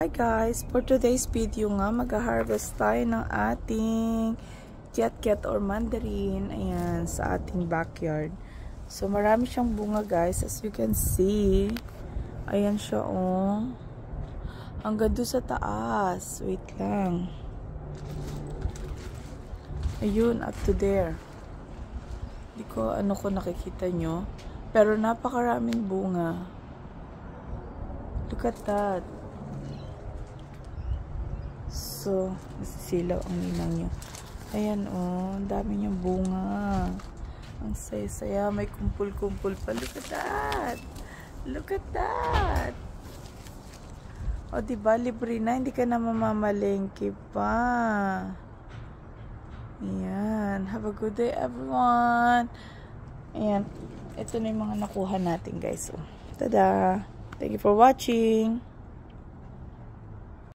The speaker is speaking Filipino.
Hi guys, for today's video nga mag-harvest tayo ng ating kiat-kiat or mandarin, ayan, sa ating backyard. So marami siyang bunga guys, as you can see. Ayan siya oh, hanggang doon sa taas. Wait lang, ayun, up to there. Hindi ko kung nakikita nyo, pero napakaraming bunga. Look at that. So, nasisilaw ang ninang nyo. Ayan oh, ang dami niyang bunga. Ang saya-saya, may kumpul-kumpul pa. Look at that. Look at that. O diba, libre na, hindi ka na mamamalengke pa. Ayan, have a good day everyone. Ayan, ito na yung mga nakuha natin guys. Oh. Tada! Thank you for watching.